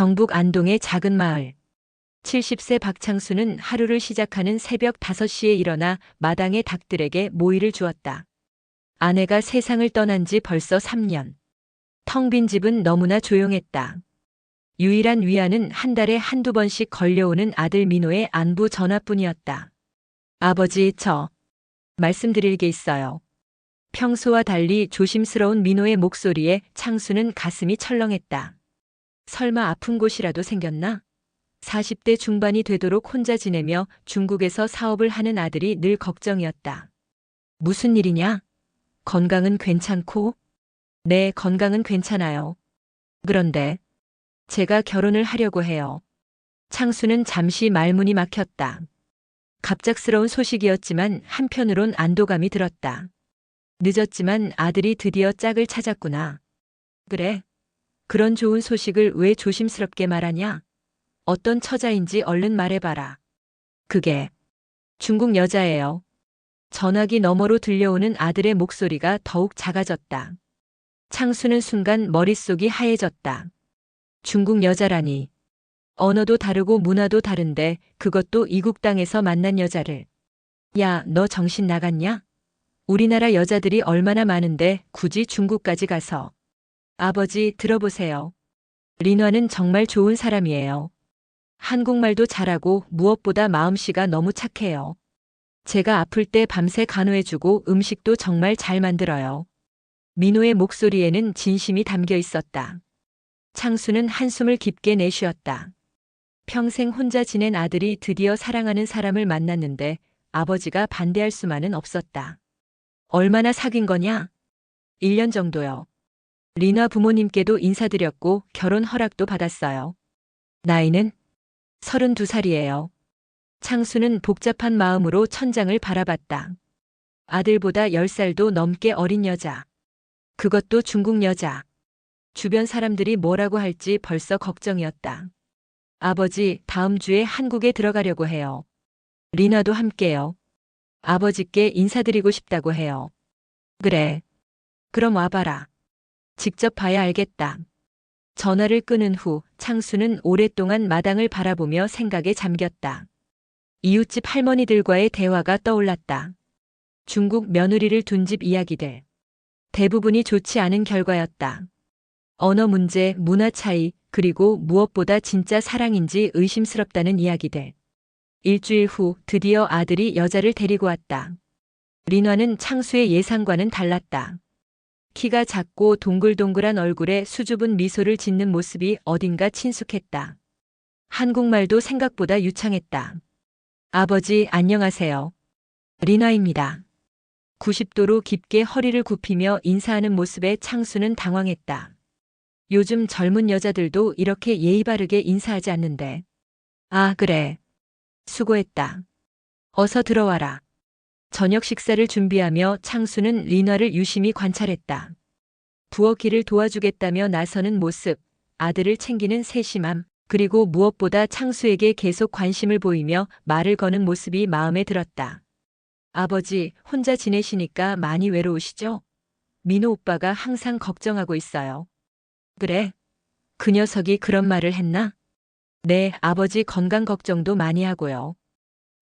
경북 안동의 작은 마을. 70세 박창수는 하루를 시작하는 새벽 5시에 일어나 마당의 닭들에게 모이를 주었다. 아내가 세상을 떠난 지 벌써 3년. 텅 빈 집은 너무나 조용했다. 유일한 위안은 한 달에 한두 번씩 걸려오는 아들 민호의 안부 전화뿐이었다. 아버지, 말씀드릴 게 있어요. 평소와 달리 조심스러운 민호의 목소리에 창수는 가슴이 철렁했다. 설마 아픈 곳이라도 생겼나? 40대 중반이 되도록 혼자 지내며 중국에서 사업을 하는 아들이 늘 걱정이었다. 무슨 일이냐? 건강은 괜찮고? 네, 건강은 괜찮아요. 그런데 제가 결혼을 하려고 해요. 창수는 잠시 말문이 막혔다. 갑작스러운 소식이었지만 한편으론 안도감이 들었다. 늦었지만 아들이 드디어 짝을 찾았구나. 그래? 그런 좋은 소식을 왜 조심스럽게 말하냐? 어떤 처자인지 얼른 말해봐라. 그게 중국 여자예요. 전화기 너머로 들려오는 아들의 목소리가 더욱 작아졌다. 창수는 순간 머릿속이 하얘졌다. 중국 여자라니. 언어도 다르고 문화도 다른데 그것도 이국 땅에서 만난 여자를. 야, 너 정신 나갔냐? 우리나라 여자들이 얼마나 많은데 굳이 중국까지 가서. 아버지, 들어보세요. 린화는 정말 좋은 사람이에요. 한국말도 잘하고 무엇보다 마음씨가 너무 착해요. 제가 아플 때 밤새 간호해주고 음식도 정말 잘 만들어요. 민호의 목소리에는 진심이 담겨 있었다. 창수는 한숨을 깊게 내쉬었다. 평생 혼자 지낸 아들이 드디어 사랑하는 사람을 만났는데 아버지가 반대할 수만은 없었다. 얼마나 사귄 거냐? 1년 정도요. 린화 부모님께도 인사드렸고 결혼 허락도 받았어요. 나이는 32살이에요. 창수는 복잡한 마음으로 천장을 바라봤다. 아들보다 10살도 넘게 어린 여자. 그것도 중국 여자. 주변 사람들이 뭐라고 할지 벌써 걱정이었다. 아버지, 다음 주에 한국에 들어가려고 해요. 린화도 함께요. 아버지께 인사드리고 싶다고 해요. 그래. 그럼 와봐라. 직접 봐야 알겠다. 전화를 끊은 후 창수는 오랫동안 마당을 바라보며 생각에 잠겼다. 이웃집 할머니들과의 대화가 떠올랐다. 중국 며느리를 둔 집 이야기들. 대부분이 좋지 않은 결과였다. 언어 문제, 문화 차이, 그리고 무엇보다 진짜 사랑인지 의심스럽다는 이야기들. 일주일 후 드디어 아들이 여자를 데리고 왔다. 린화는 창수의 예상과는 달랐다. 키가 작고 동글동글한 얼굴에 수줍은 미소를 짓는 모습이 어딘가 친숙했다. 한국말도 생각보다 유창했다. 아버지, 안녕하세요. 린화입니다. 90도로 깊게 허리를 굽히며 인사하는 모습에 창수는 당황했다. 요즘 젊은 여자들도 이렇게 예의 바르게 인사하지 않는데. 아, 그래. 수고했다. 어서 들어와라. 저녁 식사를 준비하며 창수는 린화를 유심히 관찰했다. 부엌일을 도와주겠다며 나서는 모습, 아들을 챙기는 세심함, 그리고 무엇보다 창수에게 계속 관심을 보이며 말을 거는 모습이 마음에 들었다. 아버지, 혼자 지내시니까 많이 외로우시죠? 민호 오빠가 항상 걱정하고 있어요. 그래? 그 녀석이 그런 말을 했나? 네, 아버지 건강 걱정도 많이 하고요.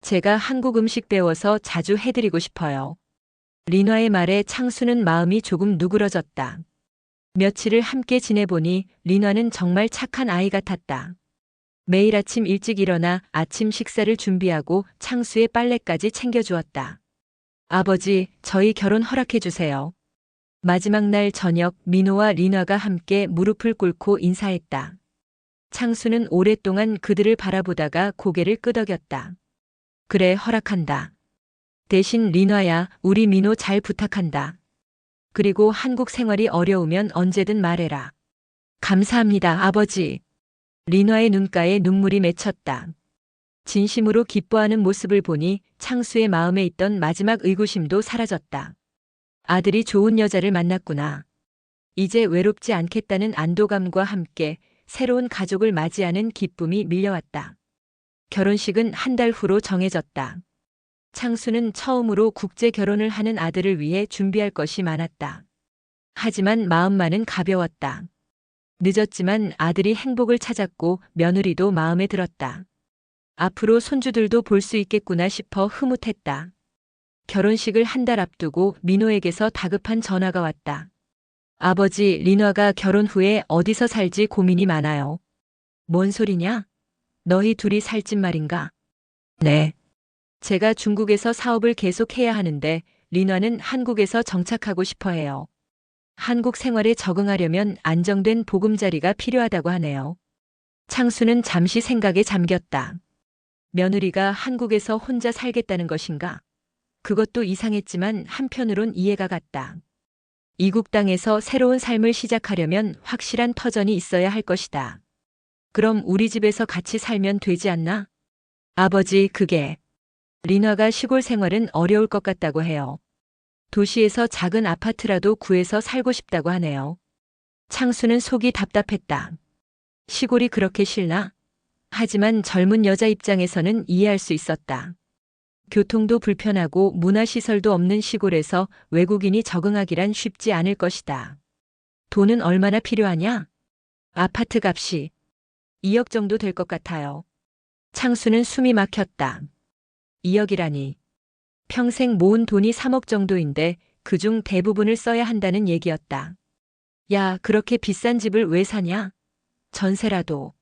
제가 한국 음식 배워서 자주 해드리고 싶어요. 린화의 말에 창수는 마음이 조금 누그러졌다. 며칠을 함께 지내보니 린화는 정말 착한 아이 같았다. 매일 아침 일찍 일어나 아침 식사를 준비하고 창수의 빨래까지 챙겨주었다. 아버지, 저희 결혼 허락해주세요. 마지막 날 저녁 민호와 린화가 함께 무릎을 꿇고 인사했다. 창수는 오랫동안 그들을 바라보다가 고개를 끄덕였다. 그래, 허락한다. 대신 린화야, 우리 민호 잘 부탁한다. 그리고 한국 생활이 어려우면 언제든 말해라. 감사합니다, 아버지. 린화의 눈가에 눈물이 맺혔다. 진심으로 기뻐하는 모습을 보니 창수의 마음에 있던 마지막 의구심도 사라졌다. 아들이 좋은 여자를 만났구나. 이제 외롭지 않겠다는 안도감과 함께 새로운 가족을 맞이하는 기쁨이 밀려왔다. 결혼식은 한 달 후로 정해졌다. 창수는 처음으로 국제 결혼을 하는 아들을 위해 준비할 것이 많았다. 하지만 마음만은 가벼웠다. 늦었지만 아들이 행복을 찾았고 며느리도 마음에 들었다. 앞으로 손주들도 볼 수 있겠구나 싶어 흐뭇했다. 결혼식을 한 달 앞두고 민호에게서 다급한 전화가 왔다. 아버지, 리나가 결혼 후에 어디서 살지 고민이 많아요. 뭔 소리냐? 너희 둘이 살집 말인가? 네. 제가 중국에서 사업을 계속해야 하는데 리나는 한국에서 정착하고 싶어 해요. 한국 생활에 적응하려면 안정된 보금자리가 필요하다고 하네요. 창수는 잠시 생각에 잠겼다. 며느리가 한국에서 혼자 살겠다는 것인가? 그것도 이상했지만 한편으론 이해가 갔다. 이국 땅에서 새로운 삶을 시작하려면 확실한 터전이 있어야 할 것이다. 그럼 우리 집에서 같이 살면 되지 않나? 아버지, 그게. 리나가 시골 생활은 어려울 것 같다고 해요. 도시에서 작은 아파트라도 구해서 살고 싶다고 하네요. 창수는 속이 답답했다. 시골이 그렇게 싫나? 하지만 젊은 여자 입장에서는 이해할 수 있었다. 교통도 불편하고 문화시설도 없는 시골에서 외국인이 적응하기란 쉽지 않을 것이다. 돈은 얼마나 필요하냐? 아파트 값이 2억 정도 될 것 같아요. 창수는 숨이 막혔다. 2억이라니. 평생 모은 돈이 3억 정도인데 그중 대부분을 써야 한다는 얘기였다. 야, 그렇게 비싼 집을 왜 사냐? 전세라도.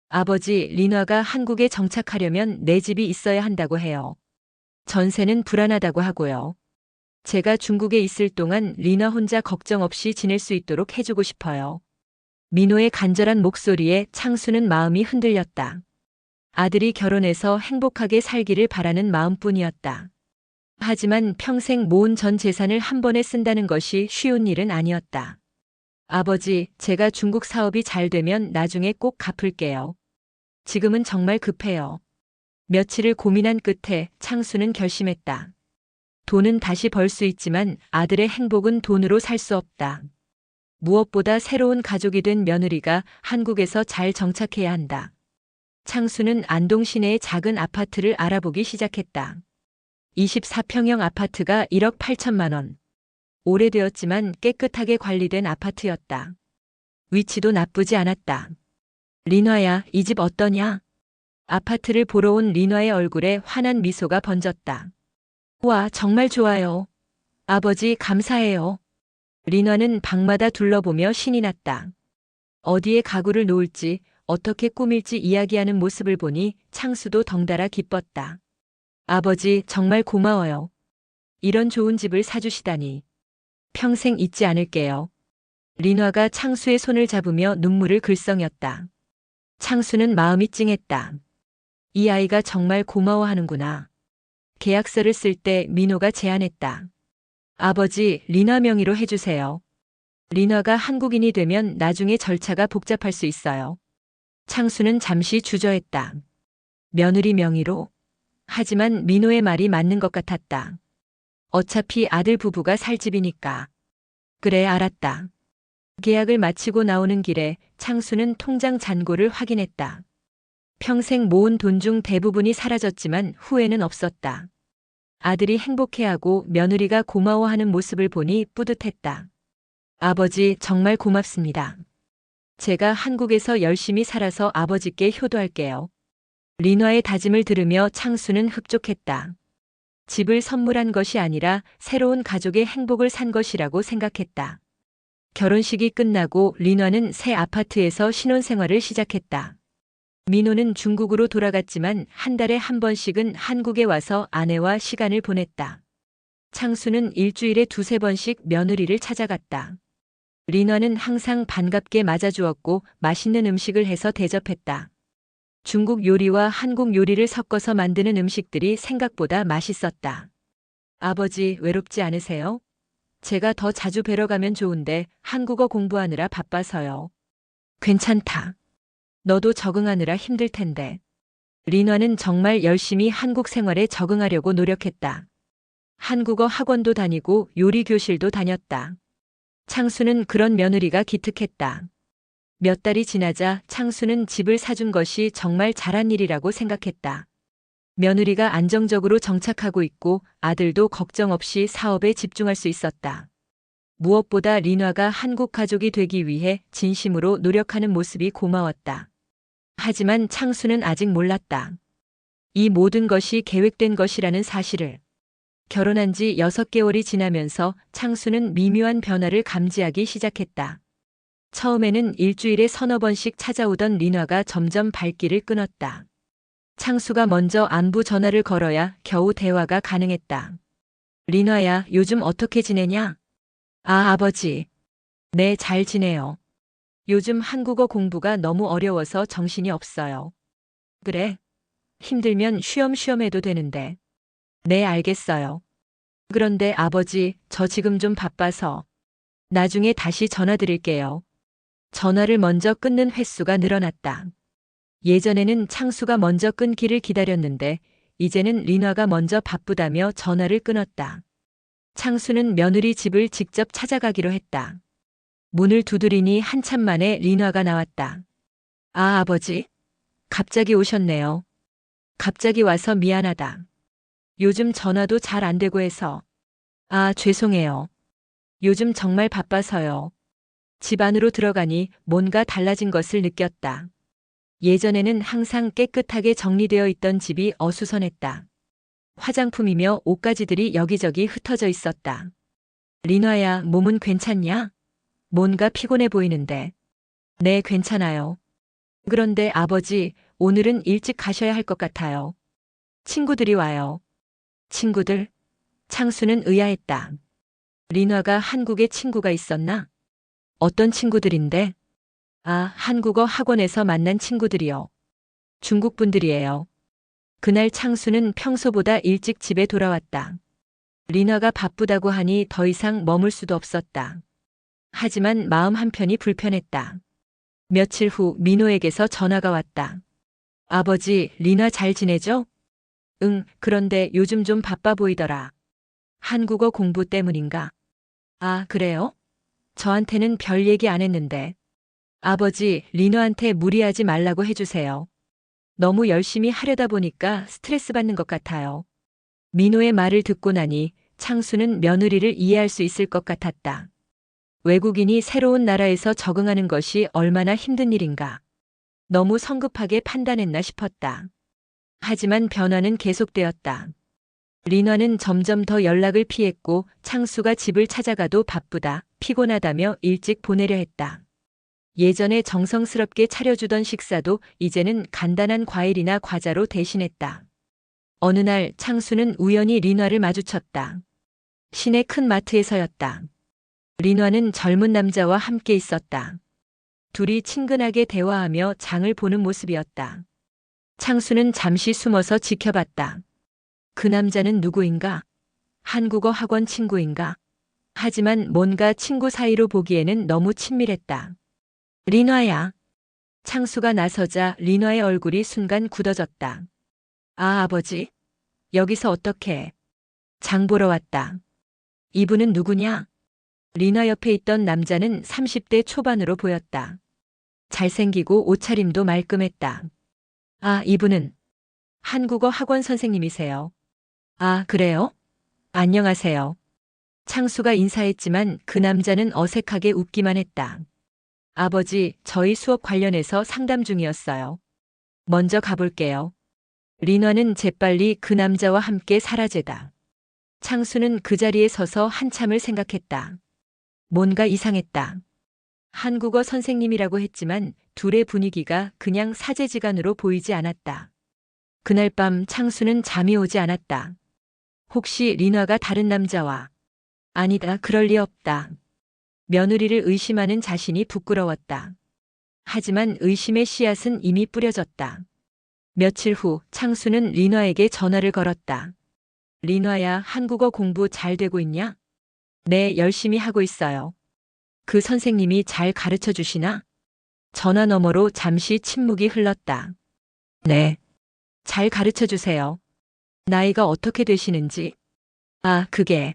아버지, 리나가 한국에 정착하려면 내 집이 있어야 한다고 해요. 전세는 불안하다고 하고요. 제가 중국에 있을 동안 리나 혼자 걱정 없이 지낼 수 있도록 해주고 싶어요. 민호의 간절한 목소리에 창수는 마음이 흔들렸다. 아들이 결혼해서 행복하게 살기를 바라는 마음뿐이었다. 하지만 평생 모은 전 재산을 한 번에 쓴다는 것이 쉬운 일은 아니었다. 아버지, 제가 중국 사업이 잘 되면 나중에 꼭 갚을게요. 지금은 정말 급해요. 며칠을 고민한 끝에 창수는 결심했다. 돈은 다시 벌 수 있지만 아들의 행복은 돈으로 살 수 없다. 무엇보다 새로운 가족이 된 며느리가 한국에서 잘 정착해야 한다. 창수는 안동 시내의 작은 아파트를 알아보기 시작했다. 24평형 아파트가 1억 8천만 원. 오래되었지만 깨끗하게 관리된 아파트였다. 위치도 나쁘지 않았다. 리나야, 이 집 어떠냐? 아파트를 보러 온 리나의 얼굴에 환한 미소가 번졌다. 와, 정말 좋아요. 아버지, 감사해요. 리나는 방마다 둘러보며 신이 났다. 어디에 가구를 놓을지, 어떻게 꾸밀지 이야기하는 모습을 보니 창수도 덩달아 기뻤다. 아버지, 정말 고마워요. 이런 좋은 집을 사주시다니. 평생 잊지 않을게요. 리나가 창수의 손을 잡으며 눈물을 글썽였다. 창수는 마음이 찡했다. 이 아이가 정말 고마워하는구나. 계약서를 쓸 때 민호가 제안했다. 아버지, 리나 명의로 해주세요. 리나가 한국인이 되면 나중에 절차가 복잡할 수 있어요. 창수는 잠시 주저했다. 며느리 명의로? 하지만 민호의 말이 맞는 것 같았다. 어차피 아들 부부가 살 집이니까. 그래, 알았다. 계약을 마치고 나오는 길에 창수는 통장 잔고를 확인했다. 평생 모은 돈 중 대부분이 사라졌지만 후회는 없었다. 아들이 행복해하고 며느리가 고마워하는 모습을 보니 뿌듯했다. 아버지, 정말 고맙습니다. 제가 한국에서 열심히 살아서 아버지께 효도할게요. 리나의 다짐을 들으며 창수는 흡족했다. 집을 선물한 것이 아니라 새로운 가족의 행복을 산 것이라고 생각했다. 결혼식이 끝나고 리나는 새 아파트에서 신혼생활을 시작했다. 민호는 중국으로 돌아갔지만 한 달에 한 번씩은 한국에 와서 아내와 시간을 보냈다. 창수는 일주일에 두세 번씩 며느리를 찾아갔다. 리나는 항상 반갑게 맞아주었고 맛있는 음식을 해서 대접했다. 중국 요리와 한국 요리를 섞어서 만드는 음식들이 생각보다 맛있었다. 아버지, 외롭지 않으세요? 제가 더 자주 뵈러 가면 좋은데 한국어 공부하느라 바빠서요. 괜찮다. 너도 적응하느라 힘들 텐데. 리나는 정말 열심히 한국 생활에 적응하려고 노력했다. 한국어 학원도 다니고 요리 교실도 다녔다. 창수는 그런 며느리가 기특했다. 몇 달이 지나자 창수는 집을 사준 것이 정말 잘한 일이라고 생각했다. 며느리가 안정적으로 정착하고 있고 아들도 걱정 없이 사업에 집중할 수 있었다. 무엇보다 리나가 한국 가족이 되기 위해 진심으로 노력하는 모습이 고마웠다. 하지만 창수는 아직 몰랐다. 이 모든 것이 계획된 것이라는 사실을. 결혼한 지 6개월이 지나면서 창수는 미묘한 변화를 감지하기 시작했다. 처음에는 일주일에 서너 번씩 찾아오던 리나가 점점 발길을 끊었다. 창수가 먼저 안부 전화를 걸어야 겨우 대화가 가능했다. 리나야, 요즘 어떻게 지내냐? 아, 아버지. 네, 잘 지내요. 요즘 한국어 공부가 너무 어려워서 정신이 없어요. 그래? 힘들면 쉬엄쉬엄 해도 되는데. 네, 알겠어요. 그런데 아버지, 저 지금 좀 바빠서. 나중에 다시 전화 드릴게요. 전화를 먼저 끊는 횟수가 늘어났다. 예전에는 창수가 먼저 끊기를 기다렸는데 이제는 리나가 먼저 바쁘다며 전화를 끊었다. 창수는 며느리 집을 직접 찾아가기로 했다. 문을 두드리니 한참 만에 리나가 나왔다. 아, 아버지. 갑자기 오셨네요. 갑자기 와서 미안하다. 요즘 전화도 잘 안 되고 해서. 아, 죄송해요. 요즘 정말 바빠서요. 집 안으로 들어가니 뭔가 달라진 것을 느꼈다. 예전에는 항상 깨끗하게 정리되어 있던 집이 어수선했다. 화장품이며 옷가지들이 여기저기 흩어져 있었다. 리나야, 몸은 괜찮냐? 뭔가 피곤해 보이는데. 네, 괜찮아요. 그런데 아버지, 오늘은 일찍 가셔야 할 것 같아요. 친구들이 와요. 친구들? 창수는 의아했다. 리나가 한국에 친구가 있었나? 어떤 친구들인데? 아, 한국어 학원에서 만난 친구들이요. 중국 분들이에요. 그날 창수는 평소보다 일찍 집에 돌아왔다. 리나가 바쁘다고 하니 더 이상 머물 수도 없었다. 하지만 마음 한편이 불편했다. 며칠 후 민호에게서 전화가 왔다. 아버지, 리나 잘 지내죠? 응, 그런데 요즘 좀 바빠 보이더라. 한국어 공부 때문인가? 아, 그래요? 저한테는 별 얘기 안 했는데. 아버지, 리너한테 무리하지 말라고 해주세요. 너무 열심히 하려다 보니까 스트레스 받는 것 같아요. 민호의 말을 듣고 나니 창수는 며느리를 이해할 수 있을 것 같았다. 외국인이 새로운 나라에서 적응하는 것이 얼마나 힘든 일인가. 너무 성급하게 판단했나 싶었다. 하지만 변화는 계속되었다. 리너는 점점 더 연락을 피했고 창수가 집을 찾아가도 바쁘다, 피곤하다며 일찍 보내려 했다. 예전에 정성스럽게 차려주던 식사도 이제는 간단한 과일이나 과자로 대신했다. 어느 날 창수는 우연히 리나를 마주쳤다. 시내 큰 마트에서였다. 리나는 젊은 남자와 함께 있었다. 둘이 친근하게 대화하며 장을 보는 모습이었다. 창수는 잠시 숨어서 지켜봤다. 그 남자는 누구인가? 한국어 학원 친구인가? 하지만 뭔가 친구 사이로 보기에는 너무 친밀했다. 리나야. 창수가 나서자 리나의 얼굴이 순간 굳어졌다. 아, 아버지. 여기서 어떻게? 장 보러 왔다. 이분은 누구냐? 리나 옆에 있던 남자는 30대 초반으로 보였다. 잘생기고 옷차림도 말끔했다. 아, 이분은 한국어 학원 선생님이세요. 아, 그래요? 안녕하세요. 창수가 인사했지만 그 남자는 어색하게 웃기만 했다. 아버지, 저희 수업 관련해서 상담 중이었어요. 먼저 가볼게요. 리나는 재빨리 그 남자와 함께 사라지다. 창수는 그 자리에 서서 한참을 생각했다. 뭔가 이상했다. 한국어 선생님이라고 했지만 둘의 분위기가 그냥 사제지간으로 보이지 않았다. 그날 밤 창수는 잠이 오지 않았다. 혹시 리나가 다른 남자와? 아니다, 그럴 리 없다. 며느리를 의심하는 자신이 부끄러웠다. 하지만 의심의 씨앗은 이미 뿌려졌다. 며칠 후 창수는 리나에게 전화를 걸었다. 리나야, 한국어 공부 잘 되고 있냐? 네, 열심히 하고 있어요. 그 선생님이 잘 가르쳐 주시나? 전화 너머로 잠시 침묵이 흘렀다. 네. 잘 가르쳐 주세요. 나이가 어떻게 되시는지? 아, 그게.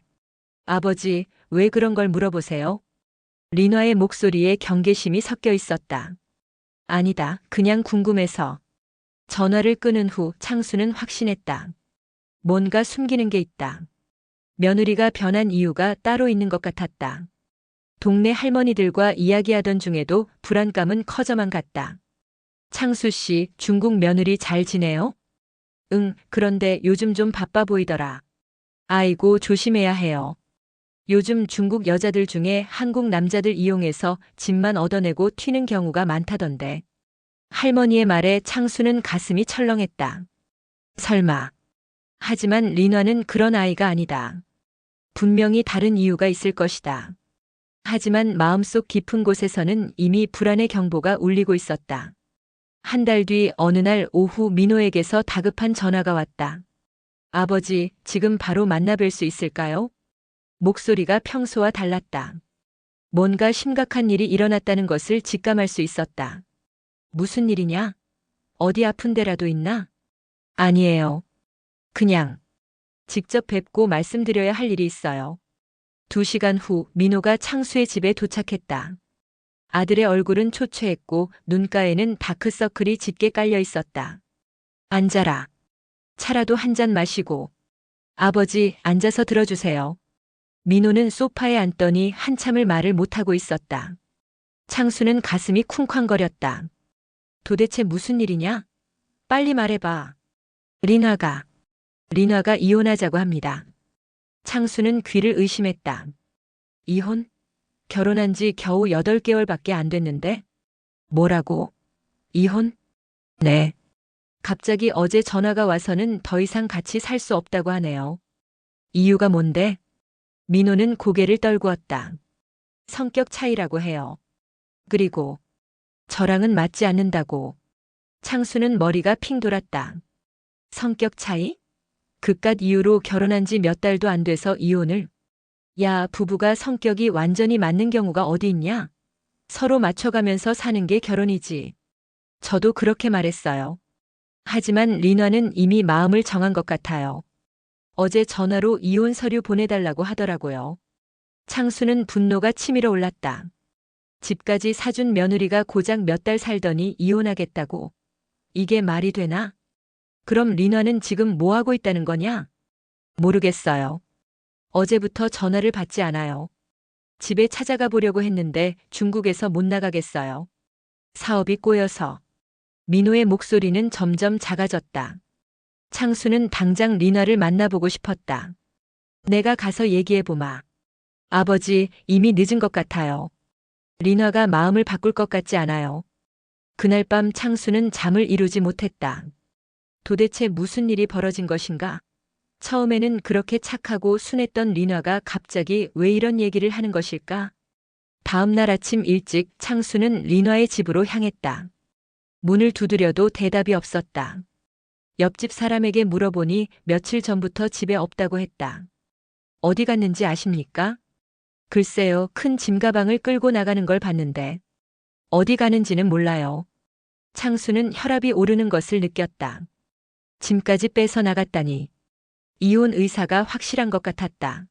아버지, 왜 그런 걸 물어보세요? 리나의 목소리에 경계심이 섞여 있었다. 아니다, 그냥 궁금해서. 전화를 끊은 후 창수는 확신했다. 뭔가 숨기는 게 있다. 며느리가 변한 이유가 따로 있는 것 같았다. 동네 할머니들과 이야기하던 중에도 불안감은 커져만 갔다. 창수 씨, 중국 며느리 잘 지내요? 응, 그런데 요즘 좀 바빠 보이더라. 아이고, 조심해야 해요. 요즘 중국 여자들 중에 한국 남자들 이용해서 집만 얻어내고 튀는 경우가 많다던데. 할머니의 말에 창수는 가슴이 철렁했다. 설마. 하지만 린화는 그런 아이가 아니다. 분명히 다른 이유가 있을 것이다. 하지만 마음속 깊은 곳에서는 이미 불안의 경보가 울리고 있었다. 한 달 뒤 어느 날 오후 민호에게서 다급한 전화가 왔다. 아버지, 지금 바로 만나 뵐 수 있을까요? 목소리가 평소와 달랐다. 뭔가 심각한 일이 일어났다는 것을 직감할 수 있었다. 무슨 일이냐? 어디 아픈 데라도 있나? 아니에요. 그냥 직접 뵙고 말씀드려야 할 일이 있어요. 2시간 후 민호가 창수의 집에 도착했다. 아들의 얼굴은 초췌했고 눈가에는 다크서클이 짙게 깔려 있었다. 앉아라. 차라도 한 잔 마시고. 아버지, 앉아서 들어주세요. 민호는 소파에 앉더니 한참을 말을 못하고 있었다. 창수는 가슴이 쿵쾅거렸다. 도대체 무슨 일이냐? 빨리 말해봐. 린화가 이혼하자고 합니다. 창수는 귀를 의심했다. 이혼? 결혼한 지 겨우 8개월밖에 안 됐는데? 뭐라고? 이혼? 네. 갑자기 어제 전화가 와서는 더 이상 같이 살 수 없다고 하네요. 이유가 뭔데? 민호는 고개를 떨구었다. 성격 차이라고 해요. 그리고 저랑은 맞지 않는다고. 창수는 머리가 핑 돌았다. 성격 차이? 그깟 이유로 결혼한 지 몇 달도 안 돼서 이혼을? 야, 부부가 성격이 완전히 맞는 경우가 어디 있냐? 서로 맞춰가면서 사는 게 결혼이지. 저도 그렇게 말했어요. 하지만 린화는 이미 마음을 정한 것 같아요. 어제 전화로 이혼 서류 보내달라고 하더라고요. 창수는 분노가 치밀어 올랐다. 집까지 사준 며느리가 고작 몇 달 살더니 이혼하겠다고. 이게 말이 되나? 그럼 린화는 지금 뭐 하고 있다는 거냐? 모르겠어요. 어제부터 전화를 받지 않아요. 집에 찾아가 보려고 했는데 중국에서 못 나가겠어요. 사업이 꼬여서. 민호의 목소리는 점점 작아졌다. 창수는 당장 린화를 만나보고 싶었다. 내가 가서 얘기해보마. 아버지, 이미 늦은 것 같아요. 린화가 마음을 바꿀 것 같지 않아요. 그날 밤 창수는 잠을 이루지 못했다. 도대체 무슨 일이 벌어진 것인가? 처음에는 그렇게 착하고 순했던 린화가 갑자기 왜 이런 얘기를 하는 것일까? 다음 날 아침 일찍 창수는 린화의 집으로 향했다. 문을 두드려도 대답이 없었다. 옆집 사람에게 물어보니 며칠 전부터 집에 없다고 했다. 어디 갔는지 아십니까? 글쎄요, 큰 짐가방을 끌고 나가는 걸 봤는데. 어디 가는지는 몰라요. 창수는 혈압이 오르는 것을 느꼈다. 짐까지 빼서 나갔다니. 이혼 의사가 확실한 것 같았다.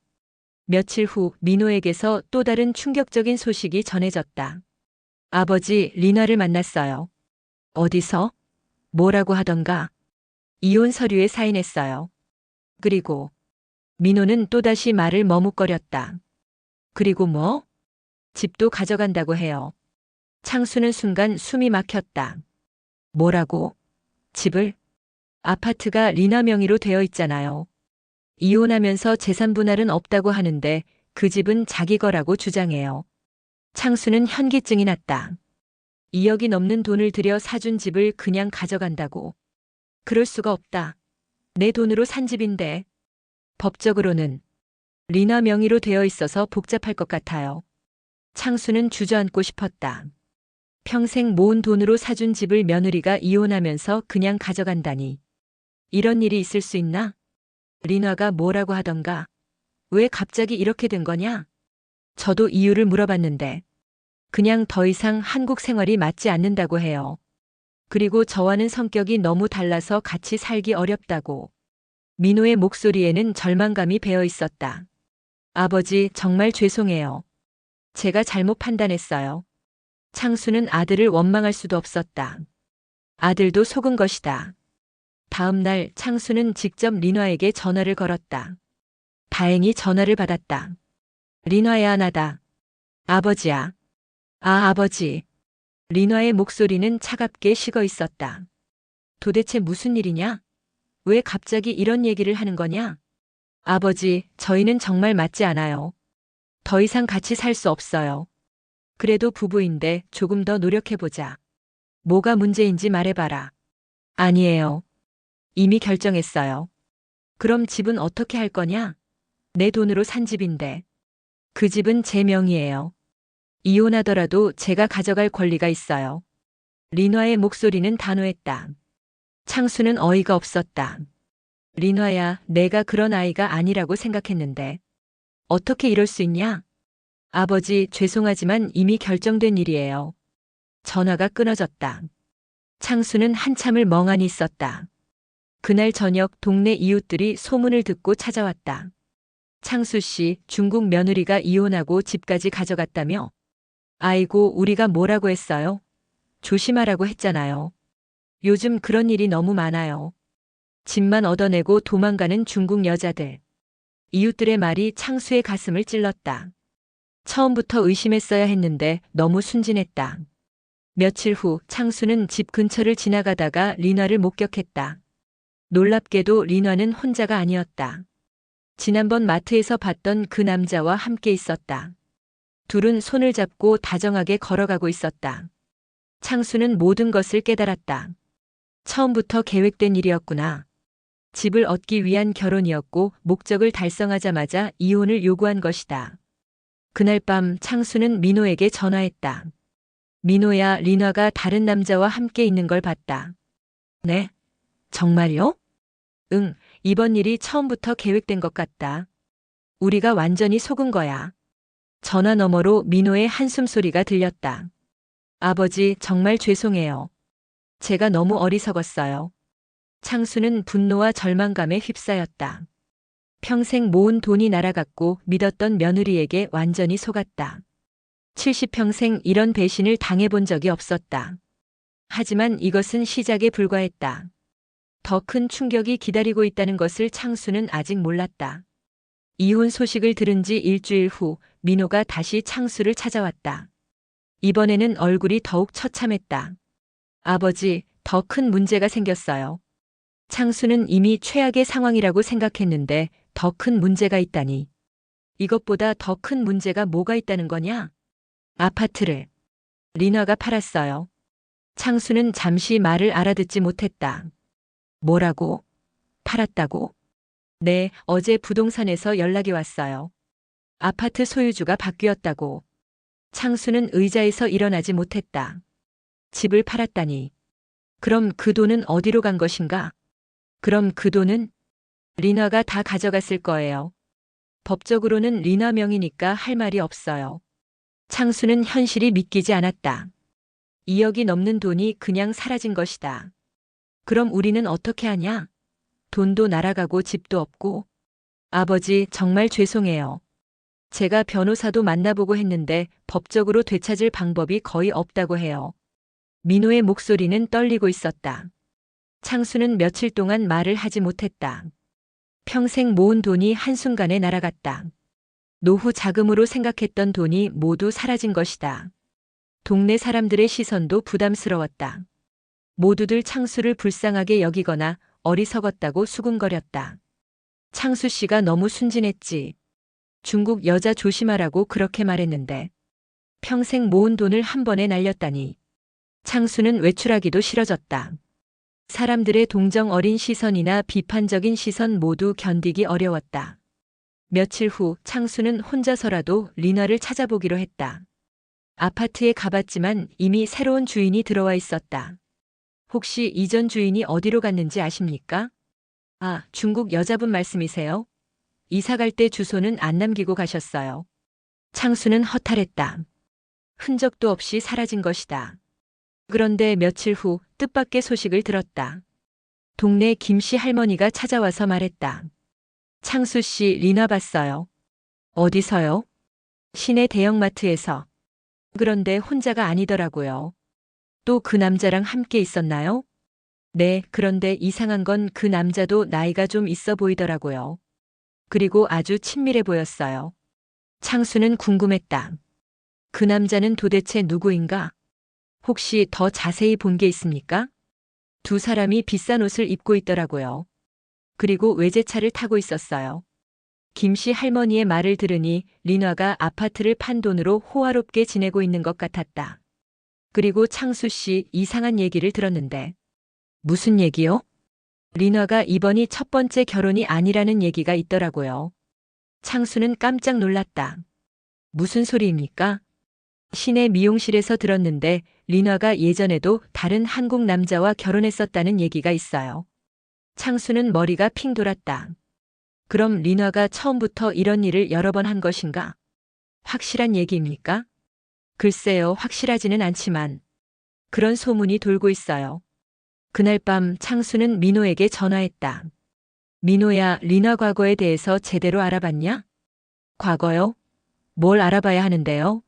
며칠 후 민호에게서 또 다른 충격적인 소식이 전해졌다. 아버지, 린화를 만났어요. 어디서? 뭐라고 하던가? 이혼 서류에 사인했어요. 그리고 민호는 또다시 말을 머뭇거렸다. 그리고 뭐? 집도 가져간다고 해요. 창수는 순간 숨이 막혔다. 뭐라고? 집을? 아파트가 린화 명의로 되어 있잖아요. 이혼하면서 재산 분할은 없다고 하는데 그 집은 자기 거라고 주장해요. 창수는 현기증이 났다. 2억이 넘는 돈을 들여 사준 집을 그냥 가져간다고. 그럴 수가 없다. 내 돈으로 산 집인데. 법적으로는 린화 명의로 되어 있어서 복잡할 것 같아요. 창수는 주저앉고 싶었다. 평생 모은 돈으로 사준 집을 며느리가 이혼하면서 그냥 가져간다니. 이런 일이 있을 수 있나? 린화가 뭐라고 하던가. 왜 갑자기 이렇게 된 거냐? 저도 이유를 물어봤는데 그냥 더 이상 한국 생활이 맞지 않는다고 해요. 그리고 저와는 성격이 너무 달라서 같이 살기 어렵다고. 민호의 목소리에는 절망감이 배어 있었다. 아버지, 정말 죄송해요. 제가 잘못 판단했어요. 창수는 아들을 원망할 수도 없었다. 아들도 속은 것이다. 다음 날 창수는 직접 린화에게 전화를 걸었다. 다행히 전화를 받았다. 린화야, 나다. 아버지야. 아, 아버지. 리나의 목소리는 차갑게 식어 있었다. 도대체 무슨 일이냐? 왜 갑자기 이런 얘기를 하는 거냐? 아버지, 저희는 정말 맞지 않아요. 더 이상 같이 살 수 없어요. 그래도 부부인데 조금 더 노력해보자. 뭐가 문제인지 말해봐라. 아니에요. 이미 결정했어요. 그럼 집은 어떻게 할 거냐? 내 돈으로 산 집인데. 그 집은 제 명의예요. 이혼하더라도 제가 가져갈 권리가 있어요. 리나의 목소리는 단호했다. 창수는 어이가 없었다. 리나야, 내가 그런 아이가 아니라고 생각했는데. 어떻게 이럴 수 있냐? 아버지, 죄송하지만 이미 결정된 일이에요. 전화가 끊어졌다. 창수는 한참을 멍하니 있었다. 그날 저녁 동네 이웃들이 소문을 듣고 찾아왔다. 창수 씨, 중국 며느리가 이혼하고 집까지 가져갔다며? 아이고, 우리가 뭐라고 했어요? 조심하라고 했잖아요. 요즘 그런 일이 너무 많아요. 집만 얻어내고 도망가는 중국 여자들. 이웃들의 말이 창수의 가슴을 찔렀다. 처음부터 의심했어야 했는데 너무 순진했다. 며칠 후 창수는 집 근처를 지나가다가 리나를 목격했다. 놀랍게도 리나는 혼자가 아니었다. 지난번 마트에서 봤던 그 남자와 함께 있었다. 둘은 손을 잡고 다정하게 걸어가고 있었다. 창수는 모든 것을 깨달았다. 처음부터 계획된 일이었구나. 집을 얻기 위한 결혼이었고 목적을 달성하자마자 이혼을 요구한 것이다. 그날 밤 창수는 민호에게 전화했다. 민호야, 리나가 다른 남자와 함께 있는 걸 봤다. 네? 정말요? 응, 이번 일이 처음부터 계획된 것 같다. 우리가 완전히 속은 거야. 전화 너머로 민호의 한숨 소리가 들렸다. 아버지, 정말 죄송해요. 제가 너무 어리석었어요. 창수는 분노와 절망감에 휩싸였다. 평생 모은 돈이 날아갔고 믿었던 며느리에게 완전히 속았다. 70평생 이런 배신을 당해본 적이 없었다. 하지만 이것은 시작에 불과했다. 더 큰 충격이 기다리고 있다는 것을 창수는 아직 몰랐다. 이혼 소식을 들은 지 일주일 후 민호가 다시 창수를 찾아왔다. 이번에는 얼굴이 더욱 처참했다. 아버지, 더 큰 문제가 생겼어요. 창수는 이미 최악의 상황이라고 생각했는데 더 큰 문제가 있다니. 이것보다 더 큰 문제가 뭐가 있다는 거냐? 아파트를 리나가 팔았어요. 창수는 잠시 말을 알아듣지 못했다. 뭐라고? 팔았다고? 네, 어제 부동산에서 연락이 왔어요. 아파트 소유주가 바뀌었다고. 창수는 의자에서 일어나지 못했다. 집을 팔았다니. 그럼 그 돈은 어디로 간 것인가? 그럼 그 돈은? 리나가 다 가져갔을 거예요. 법적으로는 리나 명의니까 할 말이 없어요. 창수는 현실이 믿기지 않았다. 2억이 넘는 돈이 그냥 사라진 것이다. 그럼 우리는 어떻게 하냐? 돈도 날아가고 집도 없고. 아버지, 정말 죄송해요. 제가 변호사도 만나보고 했는데 법적으로 되찾을 방법이 거의 없다고 해요. 민호의 목소리는 떨리고 있었다. 창수는 며칠 동안 말을 하지 못했다. 평생 모은 돈이 한순간에 날아갔다. 노후 자금으로 생각했던 돈이 모두 사라진 것이다. 동네 사람들의 시선도 부담스러웠다. 모두들 창수를 불쌍하게 여기거나 어리석었다고 수군거렸다. 창수 씨가 너무 순진했지. 중국 여자 조심하라고 그렇게 말했는데 평생 모은 돈을 한 번에 날렸다니. 창수는 외출하기도 싫어졌다. 사람들의 동정 어린 시선이나 비판적인 시선 모두 견디기 어려웠다. 며칠 후 창수는 혼자서라도 리나를 찾아보기로 했다. 아파트에 가봤지만 이미 새로운 주인이 들어와 있었다. 혹시 이전 주인이 어디로 갔는지 아십니까? 아, 중국 여자분 말씀이세요? 이사 갈 때 주소는 안 남기고 가셨어요. 창수는 허탈했다. 흔적도 없이 사라진 것이다. 그런데 며칠 후 뜻밖의 소식을 들었다. 동네 김씨 할머니가 찾아와서 말했다. 창수 씨, 리나 봤어요. 어디서요? 시내 대형마트에서. 그런데 혼자가 아니더라고요. 또 그 남자랑 함께 있었나요? 네, 그런데 이상한 건 그 남자도 나이가 좀 있어 보이더라고요. 그리고 아주 친밀해 보였어요. 창수는 궁금했다. 그 남자는 도대체 누구인가? 혹시 더 자세히 본 게 있습니까? 두 사람이 비싼 옷을 입고 있더라고요. 그리고 외제차를 타고 있었어요. 김씨 할머니의 말을 들으니 리나가 아파트를 판 돈으로 호화롭게 지내고 있는 것 같았다. 그리고 창수 씨 이상한 얘기를 들었는데. 무슨 얘기요? 리나가 이번이 첫 번째 결혼이 아니라는 얘기가 있더라고요. 창수는 깜짝 놀랐다. 무슨 소리입니까? 시내 미용실에서 들었는데 리나가 예전에도 다른 한국 남자와 결혼했었다는 얘기가 있어요. 창수는 머리가 핑 돌았다. 그럼 리나가 처음부터 이런 일을 여러 번 한 것인가? 확실한 얘기입니까? 글쎄요, 확실하지는 않지만 그런 소문이 돌고 있어요. 그날 밤 창수는 민호에게 전화했다. 민호야, 리나 과거에 대해서 제대로 알아봤냐? 과거요? 뭘 알아봐야 하는데요?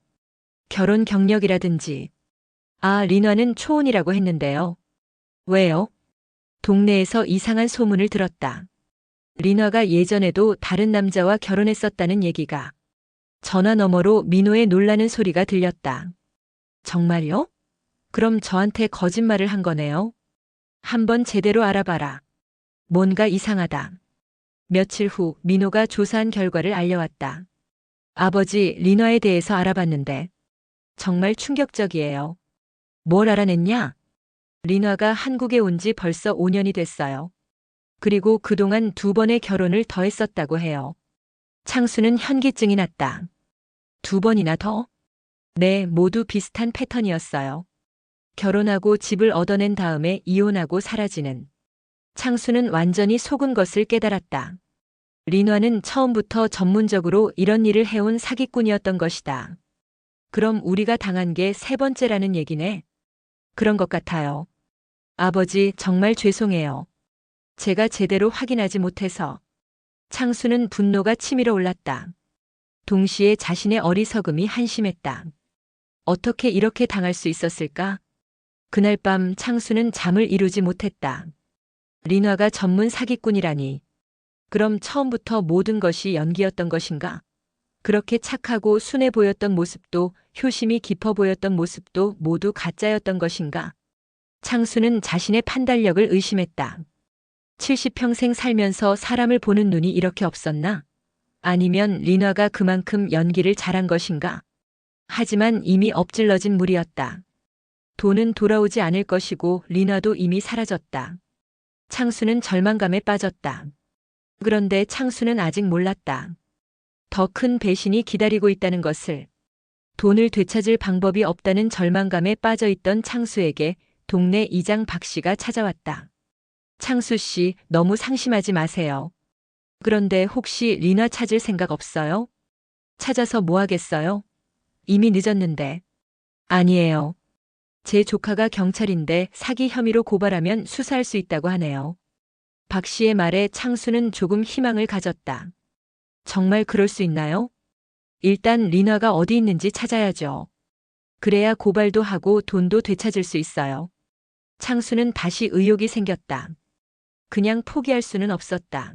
결혼 경력이라든지. 아, 리나는 초혼이라고 했는데요. 왜요? 동네에서 이상한 소문을 들었다. 리나가 예전에도 다른 남자와 결혼했었다는 얘기가. 전화 너머로 민호의 놀라는 소리가 들렸다. 정말요? 그럼 저한테 거짓말을 한 거네요. 한번 제대로 알아봐라. 뭔가 이상하다. 며칠 후 민호가 조사한 결과를 알려왔다. 아버지, 리나에 대해서 알아봤는데 정말 충격적이에요. 뭘 알아냈냐? 리나가 한국에 온 지 벌써 5년이 됐어요. 그리고 그동안 2번의 결혼을 더 했었다고 해요. 창수는 현기증이 났다. 2번이나 더? 네, 모두 비슷한 패턴이었어요. 결혼하고 집을 얻어낸 다음에 이혼하고 사라지는. 창수는 완전히 속은 것을 깨달았다. 리나는 처음부터 전문적으로 이런 일을 해온 사기꾼이었던 것이다. 그럼 우리가 당한 게 3번째라는 얘기네. 그런 것 같아요. 아버지, 정말 죄송해요. 제가 제대로 확인하지 못해서. 창수는 분노가 치밀어 올랐다. 동시에 자신의 어리석음이 한심했다. 어떻게 이렇게 당할 수 있었을까? 그날 밤 창수는 잠을 이루지 못했다. 리나가 전문 사기꾼이라니. 그럼 처음부터 모든 것이 연기였던 것인가? 그렇게 착하고 순해 보였던 모습도 효심이 깊어 보였던 모습도 모두 가짜였던 것인가? 창수는 자신의 판단력을 의심했다. 70평생 살면서 사람을 보는 눈이 이렇게 없었나? 아니면 리나가 그만큼 연기를 잘한 것인가? 하지만 이미 엎질러진 물이었다. 돈은 돌아오지 않을 것이고 리나도 이미 사라졌다. 창수는 절망감에 빠졌다. 그런데 창수는 아직 몰랐다. 더 큰 배신이 기다리고 있다는 것을. 돈을 되찾을 방법이 없다는 절망감에 빠져 있던 창수에게 동네 이장 박 씨가 찾아왔다. 창수 씨, 너무 상심하지 마세요. 그런데 혹시 리나 찾을 생각 없어요? 찾아서 뭐 하겠어요? 이미 늦었는데. 아니에요. 제 조카가 경찰인데 사기 혐의로 고발하면 수사할 수 있다고 하네요. 박 씨의 말에 창수는 조금 희망을 가졌다. 정말 그럴 수 있나요? 일단 리나가 어디 있는지 찾아야죠. 그래야 고발도 하고 돈도 되찾을 수 있어요. 창수는 다시 의욕이 생겼다. 그냥 포기할 수는 없었다.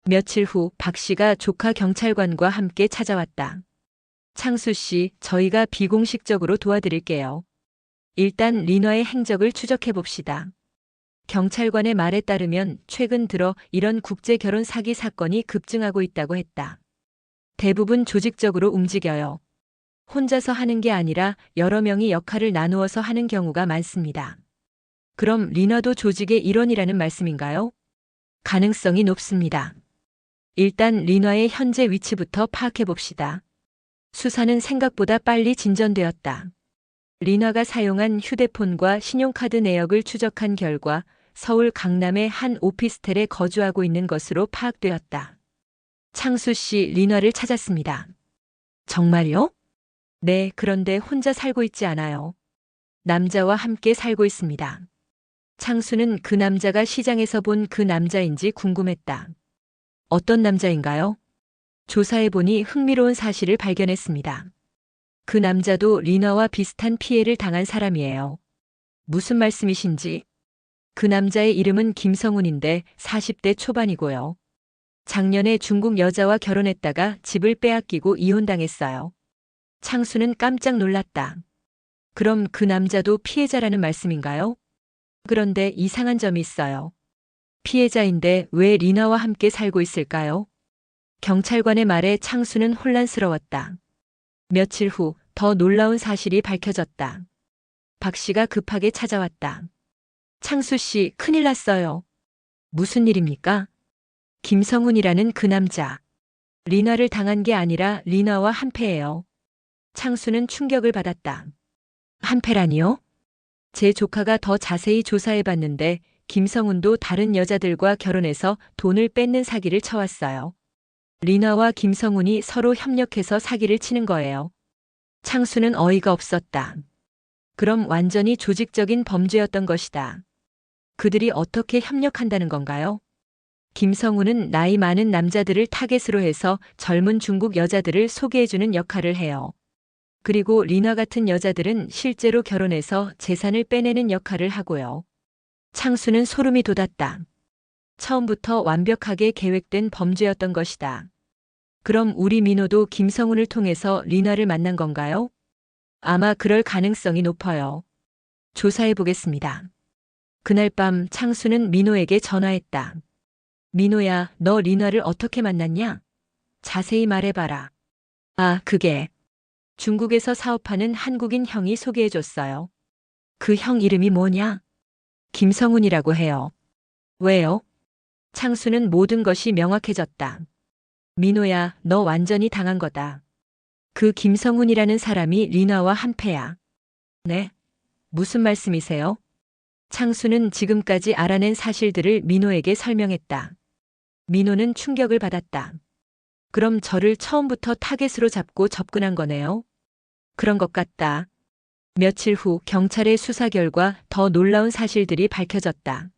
며칠 후 박 씨가 조카 경찰관과 함께 찾아왔다. 창수 씨, 저희가 비공식적으로 도와드릴게요. 일단 리나의 행적을 추적해 봅시다. 경찰관의 말에 따르면 최근 들어 이런 국제 결혼 사기 사건이 급증하고 있다고 했다. 대부분 조직적으로 움직여요. 혼자서 하는 게 아니라 여러 명이 역할을 나누어서 하는 경우가 많습니다. 그럼 리나도 조직의 일원이라는 말씀인가요? 가능성이 높습니다. 일단 리나의 현재 위치부터 파악해 봅시다. 수사는 생각보다 빨리 진전되었다. 리나가 사용한 휴대폰과 신용카드 내역을 추적한 결과 서울 강남의 한 오피스텔에 거주하고 있는 것으로 파악되었다. 창수 씨, 리나를 찾았습니다. 정말요? 네, 그런데 혼자 살고 있지 않아요. 남자와 함께 살고 있습니다. 창수는 그 남자가 시장에서 본 그 남자인지 궁금했다. 어떤 남자인가요? 조사해보니 흥미로운 사실을 발견했습니다. 그 남자도 리나와 비슷한 피해를 당한 사람이에요. 무슨 말씀이신지? 그 남자의 이름은 김성훈인데 40대 초반이고요. 작년에 중국 여자와 결혼했다가 집을 빼앗기고 이혼당했어요. 창수는 깜짝 놀랐다. 그럼 그 남자도 피해자라는 말씀인가요? 그런데 이상한 점이 있어요. 피해자인데 왜 리나와 함께 살고 있을까요? 경찰관의 말에 창수는 혼란스러웠다. 며칠 후 더 놀라운 사실이 밝혀졌다. 박 씨가 급하게 찾아왔다. 창수 씨, 큰일 났어요. 무슨 일입니까? 김성훈이라는 그 남자. 리나를 당한 게 아니라 리나와 한패예요. 창수는 충격을 받았다. 한패라니요? 제 조카가 더 자세히 조사해 봤는데 김성훈도 다른 여자들과 결혼해서 돈을 뺏는 사기를 쳐왔어요. 리나와 김성훈이 서로 협력해서 사기를 치는 거예요. 창수는 어이가 없었다. 그럼 완전히 조직적인 범죄였던 것이다. 그들이 어떻게 협력한다는 건가요? 김성훈은 나이 많은 남자들을 타겟으로 해서 젊은 중국 여자들을 소개해주는 역할을 해요. 그리고 리나 같은 여자들은 실제로 결혼해서 재산을 빼내는 역할을 하고요. 창수는 소름이 돋았다. 처음부터 완벽하게 계획된 범죄였던 것이다. 그럼 우리 민호도 김성훈을 통해서 리나를 만난 건가요? 아마 그럴 가능성이 높아요. 조사해 보겠습니다. 그날 밤 창수는 민호에게 전화했다. 민호야, 너 리나를 어떻게 만났냐? 자세히 말해봐라. 아, 그게 중국에서 사업하는 한국인 형이 소개해줬어요. 그 형 이름이 뭐냐? 김성훈이라고 해요. 왜요? 창수는 모든 것이 명확해졌다. 민호야, 너 완전히 당한 거다. 그 김성훈이라는 사람이 리나와 한패야. 네? 무슨 말씀이세요? 창수는 지금까지 알아낸 사실들을 민호에게 설명했다. 민호는 충격을 받았다. 그럼 저를 처음부터 타겟으로 잡고 접근한 거네요? 그런 것 같다. 며칠 후 경찰의 수사 결과 더 놀라운 사실들이 밝혀졌다.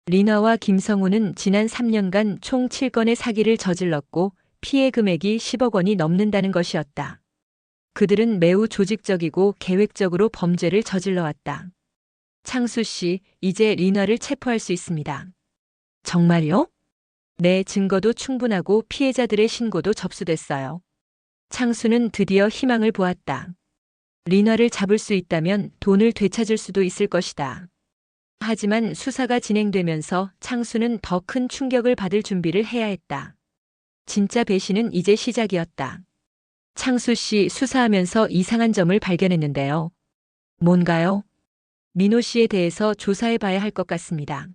리나와 김성훈은 지난 3년간 총 7건의 사기를 저질렀고 피해 금액이 10억 원이 넘는다는 것이었다. 그들은 매우 조직적이고 계획적으로 범죄를 저질러왔다. 창수 씨, 이제 리나를 체포할 수 있습니다. 정말요? 네, 증거도 충분하고 피해자들의 신고도 접수됐어요. 창수는 드디어 희망을 보았다. 리나를 잡을 수 있다면 돈을 되찾을 수도 있을 것이다. 하지만 수사가 진행되면서 창수는 더 큰 충격을 받을 준비를 해야 했다. 진짜 배신은 이제 시작이었다. 창수 씨, 수사하면서 이상한 점을 발견했는데요. 뭔가요? 민호 씨에 대해서 조사해 봐야 할 것 같습니다.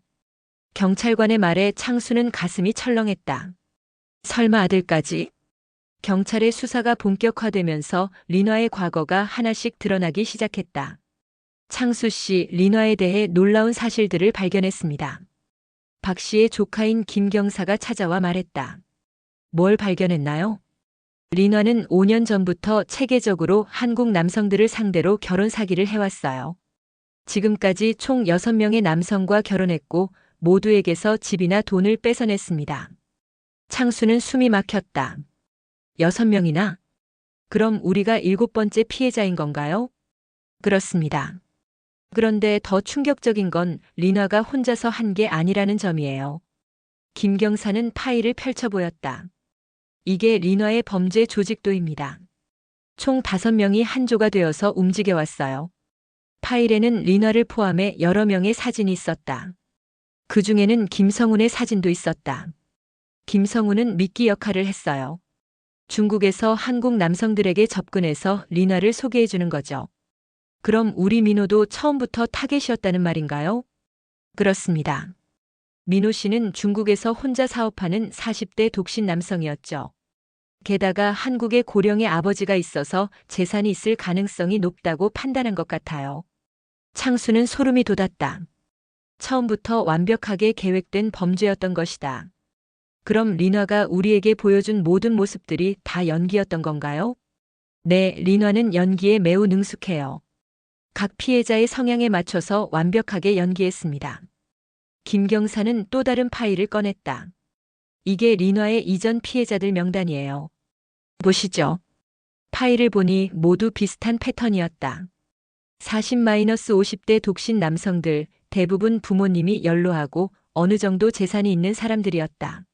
경찰관의 말에 창수는 가슴이 철렁했다. 설마 아들까지? 경찰의 수사가 본격화되면서 리나의 과거가 하나씩 드러나기 시작했다. 창수 씨, 리나에 대해 놀라운 사실들을 발견했습니다. 박 씨의 조카인 김경사가 찾아와 말했다. 뭘 발견했나요? 리나는 5년 전부터 체계적으로 한국 남성들을 상대로 결혼 사기를 해왔어요. 지금까지 총 6명의 남성과 결혼했고 모두에게서 집이나 돈을 뺏어냈습니다. 창수는 숨이 막혔다. 6명이나? 그럼 우리가 7번째 피해자인 건가요? 그렇습니다. 그런데 더 충격적인 건 리나가 혼자서 한 게 아니라는 점이에요. 김경사는 파일을 펼쳐 보였다. 이게 리나의 범죄 조직도입니다. 총 5명이 한조가 되어서 움직여왔어요. 파일에는 리나를 포함해 여러 명의 사진이 있었다. 그 중에는 김성훈의 사진도 있었다. 김성훈은 미끼 역할을 했어요. 중국에서 한국 남성들에게 접근해서 리나를 소개해주는 거죠. 그럼 우리 민호도 처음부터 타겟이었다는 말인가요? 그렇습니다. 민호 씨는 중국에서 혼자 사업하는 40대 독신 남성이었죠. 게다가 한국에 고령의 아버지가 있어서 재산이 있을 가능성이 높다고 판단한 것 같아요. 창수는 소름이 돋았다. 처음부터 완벽하게 계획된 범죄였던 것이다. 그럼 리나가 우리에게 보여준 모든 모습들이 다 연기였던 건가요? 네, 리나는 연기에 매우 능숙해요. 각 피해자의 성향에 맞춰서 완벽하게 연기했습니다. 김경사는 또 다른 파일을 꺼냈다. 이게 리나의 이전 피해자들 명단이에요. 보시죠. 파일을 보니 모두 비슷한 패턴이었다. 40-50대 독신 남성들, 대부분 부모님이 연로하고 어느 정도 재산이 있는 사람들이었다.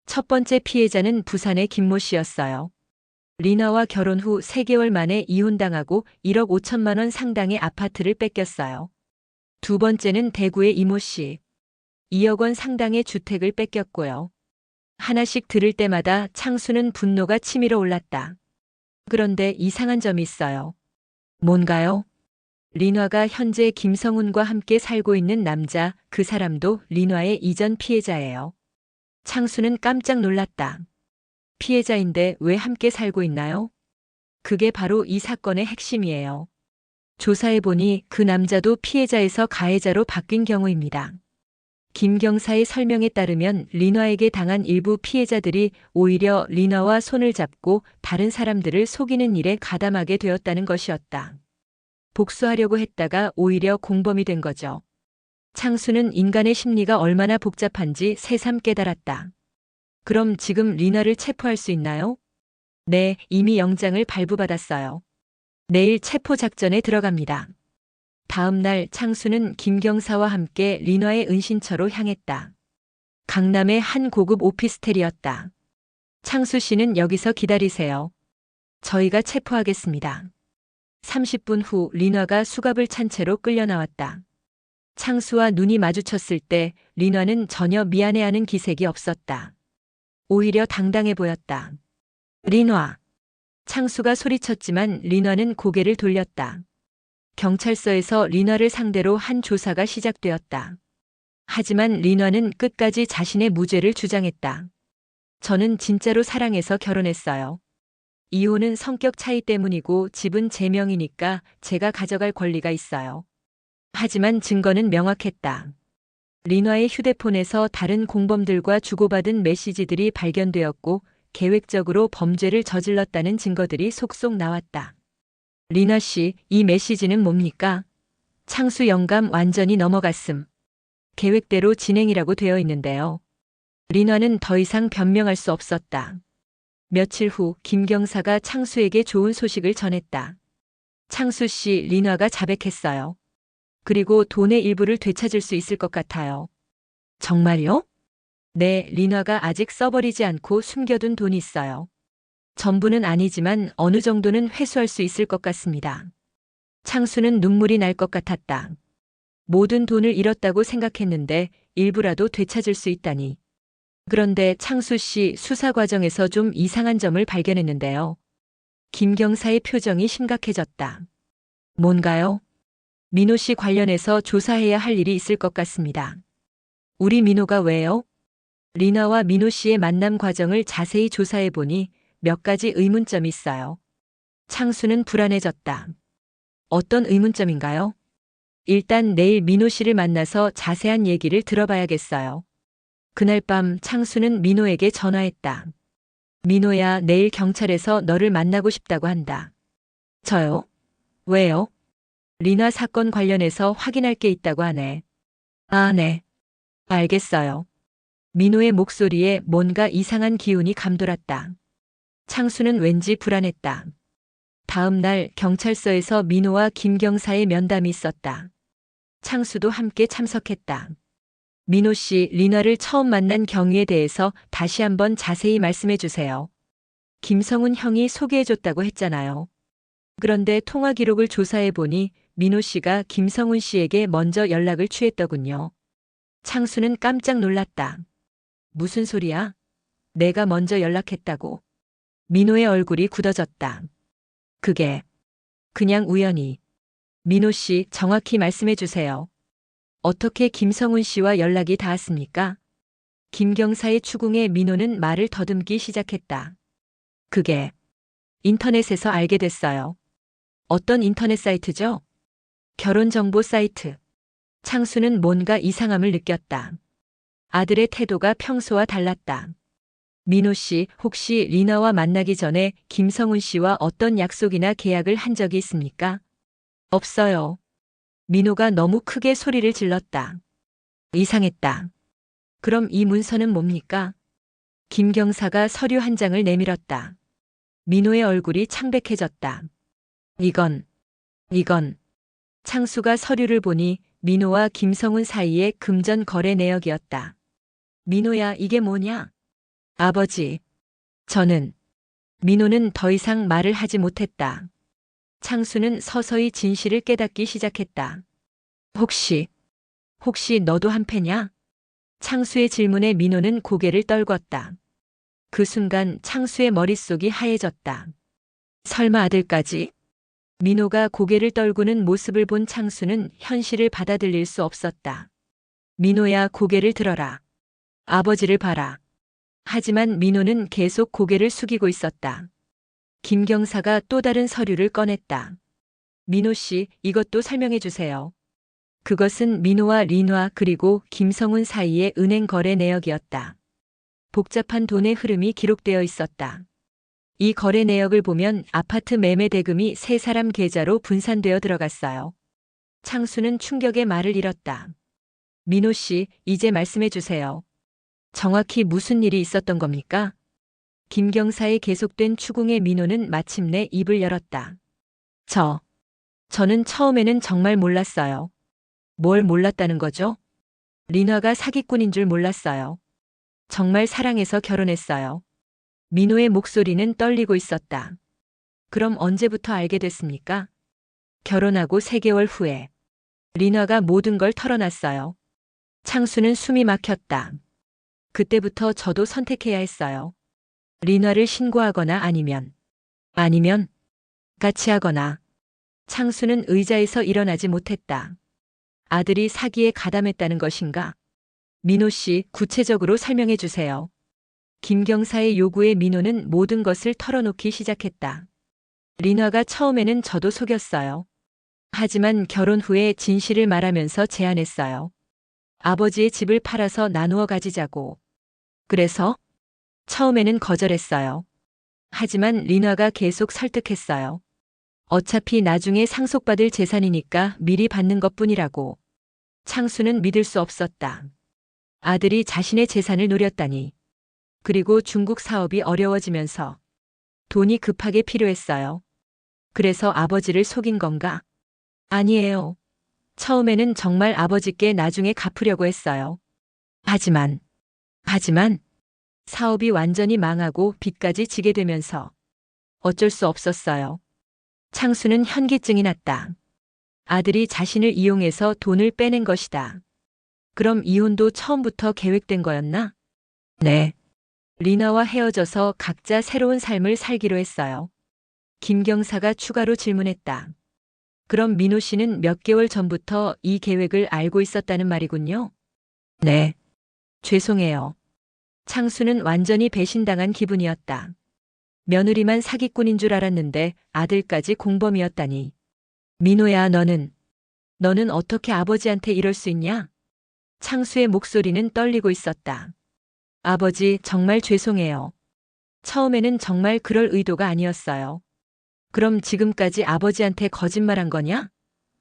첫 번째 피해자는 부산의 김모 씨였어요. 리나와 결혼 후 3개월 만에 이혼당하고 1억 5천만 원 상당의 아파트를 뺏겼어요. 두 번째는 대구의 이모 씨. 2억 원 상당의 주택을 뺏겼고요. 하나씩 들을 때마다 창수는 분노가 치밀어 올랐다. 그런데 이상한 점이 있어요. 뭔가요? 리나가 현재 김성훈과 함께 살고 있는 남자, 그 사람도 리나의 이전 피해자예요. 창수는 깜짝 놀랐다. 피해자인데 왜 함께 살고 있나요? 그게 바로 이 사건의 핵심이에요. 조사해보니 그 남자도 피해자에서 가해자로 바뀐 경우입니다. 김 경사의 설명에 따르면 리나에게 당한 일부 피해자들이 오히려 리나와 손을 잡고 다른 사람들을 속이는 일에 가담하게 되었다는 것이었다. 복수하려고 했다가 오히려 공범이 된 거죠. 창수는 인간의 심리가 얼마나 복잡한지 새삼 깨달았다. 그럼 지금 리나를 체포할 수 있나요? 네, 이미 영장을 발부받았어요. 내일 체포 작전에 들어갑니다. 다음 날 창수는 김경사와 함께 리나의 은신처로 향했다. 강남의 한 고급 오피스텔이었다. 창수 씨는 여기서 기다리세요. 저희가 체포하겠습니다. 30분 후 리나가 수갑을 찬 채로 끌려 나왔다. 창수와 눈이 마주쳤을 때 리나는 전혀 미안해하는 기색이 없었다. 오히려 당당해 보였다. 리나. 창수가 소리쳤지만 리나는 고개를 돌렸다. 경찰서에서 리나를 상대로 한 조사가 시작되었다. 하지만 리나는 끝까지 자신의 무죄를 주장했다. 저는 진짜로 사랑해서 결혼했어요. 이혼은 성격 차이 때문이고 집은 제 명이니까 제가 가져갈 권리가 있어요. 하지만 증거는 명확했다. 리나의 휴대폰에서 다른 공범들과 주고받은 메시지들이 발견되었고 계획적으로 범죄를 저질렀다는 증거들이 속속 나왔다. 리나 씨, 이 메시지는 뭡니까? 창수 영감 완전히 넘어갔음. 계획대로 진행이라고 되어 있는데요. 리나는 더 이상 변명할 수 없었다. 며칠 후 김경사가 창수에게 좋은 소식을 전했다. 창수 씨, 리나가 자백했어요. 그리고 돈의 일부를 되찾을 수 있을 것 같아요. 정말요? 네, 리나가 아직 써버리지 않고 숨겨둔 돈이 있어요. 전부는 아니지만 어느 정도는 회수할 수 있을 것 같습니다. 창수는 눈물이 날 것 같았다. 모든 돈을 잃었다고 생각했는데 일부라도 되찾을 수 있다니. 그런데 창수 씨 수사 과정에서 좀 이상한 점을 발견했는데요. 김경사의 표정이 심각해졌다. 뭔가요? 민호 씨 관련해서 조사해야 할 일이 있을 것 같습니다. 우리 민호가 왜요? 리나와 민호 씨의 만남 과정을 자세히 조사해 보니 몇 가지 의문점이 있어요. 창수는 불안해졌다. 어떤 의문점인가요? 일단 내일 민호 씨를 만나서 자세한 얘기를 들어봐야겠어요. 그날 밤 창수는 민호에게 전화했다. 민호야, 내일 경찰에서 너를 만나고 싶다고 한다. 저요? 왜요? 리나 사건 관련해서 확인할 게 있다고 하네. 아, 네. 알겠어요. 민호의 목소리에 뭔가 이상한 기운이 감돌았다. 창수는 왠지 불안했다. 다음 날 경찰서에서 민호와 김경사의 면담이 있었다. 창수도 함께 참석했다. 민호 씨, 리나를 처음 만난 경위에 대해서 다시 한번 자세히 말씀해 주세요. 김성훈 형이 소개해줬다고 했잖아요. 그런데 통화 기록을 조사해 보니 민호 씨가 김성훈 씨에게 먼저 연락을 취했더군요. 창수는 깜짝 놀랐다. 무슨 소리야? 내가 먼저 연락했다고. 민호의 얼굴이 굳어졌다. 그게 그냥 우연히. 민호 씨, 정확히 말씀해 주세요. 어떻게 김성훈 씨와 연락이 닿았습니까? 김경사의 추궁에 민호는 말을 더듬기 시작했다. 그게 인터넷에서 알게 됐어요. 어떤 인터넷 사이트죠? 결혼정보 사이트. 창수는 뭔가 이상함을 느꼈다. 아들의 태도가 평소와 달랐다. 민호 씨, 혹시 리나와 만나기 전에 김성훈 씨와 어떤 약속이나 계약을 한 적이 있습니까? 없어요. 민호가 너무 크게 소리를 질렀다. 이상했다. 그럼 이 문서는 뭡니까? 김경사가 서류 한 장을 내밀었다. 민호의 얼굴이 창백해졌다. 이건. 창수가 서류를 보니 민호와 김성훈 사이의 금전 거래 내역이었다. 민호야, 이게 뭐냐? 아버지. 저는 민호는 더 이상 말을 하지 못했다. 창수는 서서히 진실을 깨닫기 시작했다. 혹시 너도 한패냐? 창수의 질문에 민호는 고개를 떨궜다. 그 순간 창수의 머릿속이 하얘졌다. 설마 아들까지? 민호가 고개를 떨구는 모습을 본 창수는 현실을 받아들일 수 없었다. 민호야, 고개를 들어라. 아버지를 봐라. 하지만 민호는 계속 고개를 숙이고 있었다. 김경사가 또 다른 서류를 꺼냈다. 민호 씨, 이것도 설명해 주세요. 그것은 민호와 린화 그리고 김성훈 사이의 은행 거래 내역이었다. 복잡한 돈의 흐름이 기록되어 있었다. 이 거래 내역을 보면 아파트 매매 대금이 세 사람 계좌로 분산되어 들어갔어요. 창수는 충격의 말을 잃었다. 민호 씨, 이제 말씀해 주세요. 정확히 무슨 일이 있었던 겁니까? 김경사의 계속된 추궁에 민호는 마침내 입을 열었다. 저는 처음에는 정말 몰랐어요. 뭘 몰랐다는 거죠? 린화가 사기꾼인 줄 몰랐어요. 정말 사랑해서 결혼했어요. 민호의 목소리는 떨리고 있었다. 그럼 언제부터 알게 됐습니까? 결혼하고 3개월 후에. 린화가 모든 걸 털어놨어요. 창수는 숨이 막혔다. 그때부터 저도 선택해야 했어요. 린화를 신고하거나 아니면 같이 하거나. 창수는 의자에서 일어나지 못했다. 아들이 사기에 가담했다는 것인가? 민호 씨, 구체적으로 설명해 주세요. 김경사의 요구에 민호는 모든 것을 털어놓기 시작했다. 린화가 처음에는 저도 속였어요. 하지만 결혼 후에 진실을 말하면서 제안했어요. 아버지의 집을 팔아서 나누어 가지자고. 그래서 처음에는 거절했어요. 하지만 린화가 계속 설득했어요. 어차피 나중에 상속받을 재산이니까 미리 받는 것뿐이라고. 창수는 믿을 수 없었다. 아들이 자신의 재산을 노렸다니. 그리고 중국 사업이 어려워지면서 돈이 급하게 필요했어요. 그래서 아버지를 속인 건가? 아니에요. 처음에는 정말 아버지께 나중에 갚으려고 했어요. 하지만 사업이 완전히 망하고 빚까지 지게 되면서 어쩔 수 없었어요. 창수는 현기증이 났다. 아들이 자신을 이용해서 돈을 빼낸 것이다. 그럼 이혼도 처음부터 계획된 거였나? 네. 린화와 헤어져서 각자 새로운 삶을 살기로 했어요. 김경사가 추가로 질문했다. 그럼 민호 씨는 몇 개월 전부터 이 계획을 알고 있었다는 말이군요? 네. 죄송해요. 창수는 완전히 배신당한 기분이었다. 며느리만 사기꾼인 줄 알았는데 아들까지 공범이었다니. 민호야, 너는 어떻게 아버지한테 이럴 수 있냐? 창수의 목소리는 떨리고 있었다. 아버지, 정말 죄송해요. 처음에는 정말 그럴 의도가 아니었어요. 그럼 지금까지 아버지한테 거짓말한 거냐?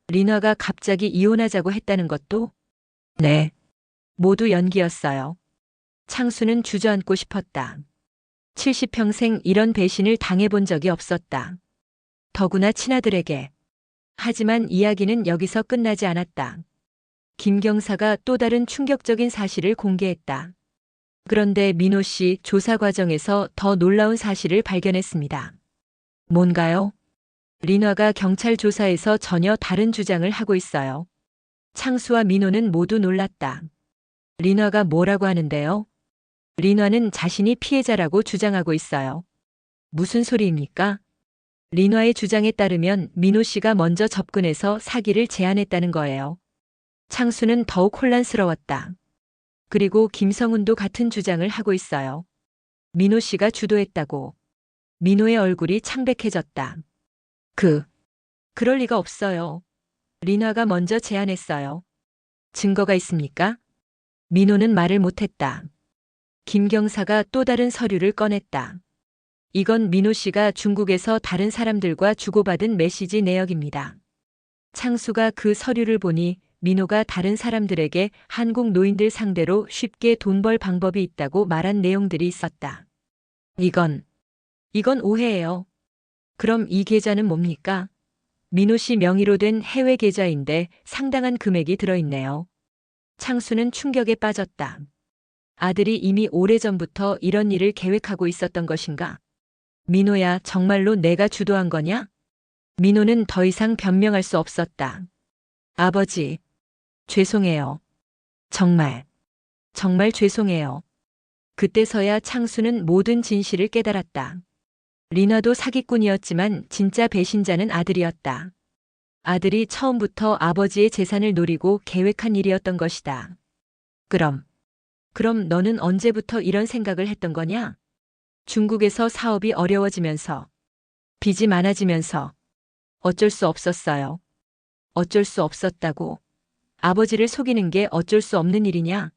린화가 갑자기 이혼하자고 했다는 것도? 네. 모두 연기였어요. 창수는 주저앉고 싶었다. 70평생 이런 배신을 당해본 적이 없었다. 더구나 친아들에게. 하지만 이야기는 여기서 끝나지 않았다. 김경사가 또 다른 충격적인 사실을 공개했다. 그런데 민호 씨, 조사 과정에서 더 놀라운 사실을 발견했습니다. 뭔가요? 린화가 경찰 조사에서 전혀 다른 주장을 하고 있어요. 창수와 민호는 모두 놀랐다. 린화가 뭐라고 하는데요? 린화는 자신이 피해자라고 주장하고 있어요. 무슨 소리입니까? 린화의 주장에 따르면 민호 씨가 먼저 접근해서 사기를 제안했다는 거예요. 창수는 더욱 혼란스러웠다. 그리고 김성훈도 같은 주장을 하고 있어요. 민호 씨가 주도했다고. 민호의 얼굴이 창백해졌다. 그럴 리가 없어요. 린화가 먼저 제안했어요. 증거가 있습니까? 민호는 말을 못했다. 김경사가 또 다른 서류를 꺼냈다. 이건 민호 씨가 중국에서 다른 사람들과 주고받은 메시지 내역입니다. 창수가 그 서류를 보니 민호가 다른 사람들에게 한국 노인들 상대로 쉽게 돈 벌 방법이 있다고 말한 내용들이 있었다. 이건 오해예요. 그럼 이 계좌는 뭡니까? 민호 씨 명의로 된 해외 계좌인데 상당한 금액이 들어있네요. 창수는 충격에 빠졌다. 아들이 이미 오래전부터 이런 일을 계획하고 있었던 것인가? 민호야, 정말로 내가 주도한 거냐? 민호는 더 이상 변명할 수 없었다. 아버지, 죄송해요. 정말, 정말 죄송해요. 그때서야 창수는 모든 진실을 깨달았다. 리나도 사기꾼이었지만 진짜 배신자는 아들이었다. 아들이 처음부터 아버지의 재산을 노리고 계획한 일이었던 것이다. 그럼 너는 언제부터 이런 생각을 했던 거냐? 중국에서 사업이 어려워지면서, 빚이 많아지면서 어쩔 수 없었어요. 어쩔 수 없었다고. 아버지를 속이는 게 어쩔 수 없는 일이냐?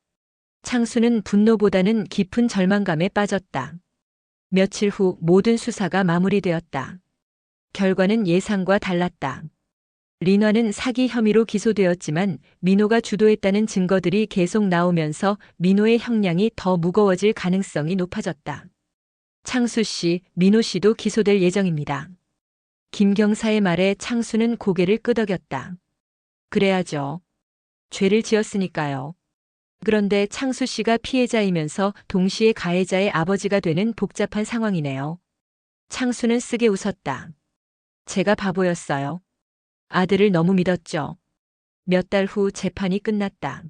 창수는 분노보다는 깊은 절망감에 빠졌다. 며칠 후 모든 수사가 마무리되었다. 결과는 예상과 달랐다. 리나는 사기 혐의로 기소되었지만 민호가 주도했다는 증거들이 계속 나오면서 민호의 형량이 더 무거워질 가능성이 높아졌다. 창수 씨, 민호 씨도 기소될 예정입니다. 김 경사의 말에 창수는 고개를 끄덕였다. 그래야죠. 죄를 지었으니까요. 그런데 창수 씨가 피해자이면서 동시에 가해자의 아버지가 되는 복잡한 상황이네요. 창수는 쓰게 웃었다. 제가 바보였어요. 아들을 너무 믿었죠. 몇 달 후 재판이 끝났다.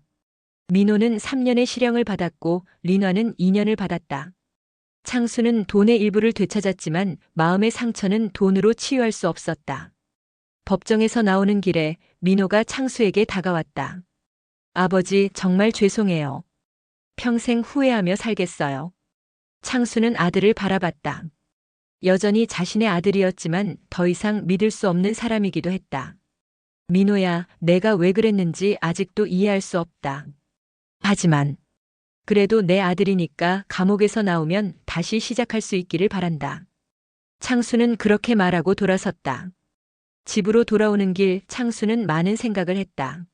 민호는 3년의 실형을 받았고 리나는 2년을 받았다. 창수는 돈의 일부를 되찾았지만 마음의 상처는 돈으로 치유할 수 없었다. 법정에서 나오는 길에 민호가 창수에게 다가왔다. 아버지, 정말 죄송해요. 평생 후회하며 살겠어요. 창수는 아들을 바라봤다. 여전히 자신의 아들이었지만 더 이상 믿을 수 없는 사람이기도 했다. 민호야, 내가 왜 그랬는지 아직도 이해할 수 없다. 하지만 그래도 내 아들이니까 감옥에서 나오면 다시 시작할 수 있기를 바란다. 창수는 그렇게 말하고 돌아섰다. 집으로 돌아오는 길 창수는 많은 생각을 했다.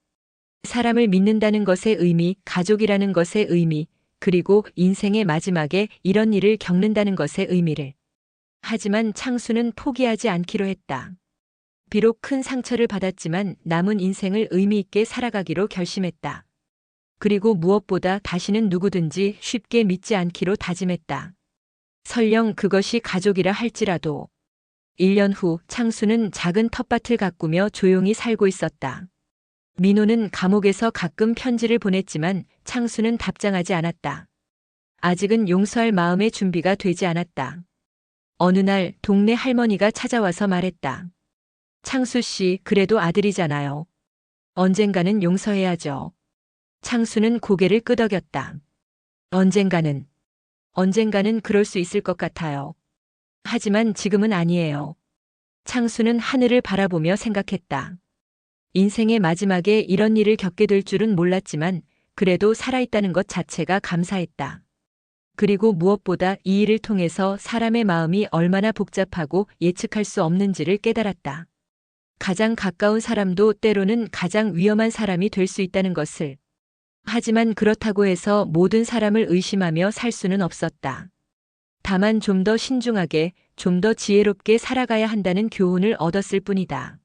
사람을 믿는다는 것의 의미, 가족이라는 것의 의미, 그리고 인생의 마지막에 이런 일을 겪는다는 것의 의미를. 하지만 창수는 포기하지 않기로 했다. 비록 큰 상처를 받았지만 남은 인생을 의미 있게 살아가기로 결심했다. 그리고 무엇보다 다시는 누구든지 쉽게 믿지 않기로 다짐했다. 설령 그것이 가족이라 할지라도. 1년 후 창수는 작은 텃밭을 가꾸며 조용히 살고 있었다. 민호는 감옥에서 가끔 편지를 보냈지만 창수는 답장하지 않았다. 아직은 용서할 마음의 준비가 되지 않았다. 어느 날 동네 할머니가 찾아와서 말했다. 창수 씨, 그래도 아들이잖아요. 언젠가는 용서해야죠. 창수는 고개를 끄덕였다. 언젠가는 그럴 수 있을 것 같아요. 하지만 지금은 아니에요. 창수는 하늘을 바라보며 생각했다. 인생의 마지막에 이런 일을 겪게 될 줄은 몰랐지만 그래도 살아있다는 것 자체가 감사했다. 그리고 무엇보다 이 일을 통해서 사람의 마음이 얼마나 복잡하고 예측할 수 없는지를 깨달았다. 가장 가까운 사람도 때로는 가장 위험한 사람이 될 수 있다는 것을. 하지만 그렇다고 해서 모든 사람을 의심하며 살 수는 없었다. 다만 좀 더 신중하게, 좀 더 지혜롭게 살아가야 한다는 교훈을 얻었을 뿐이다.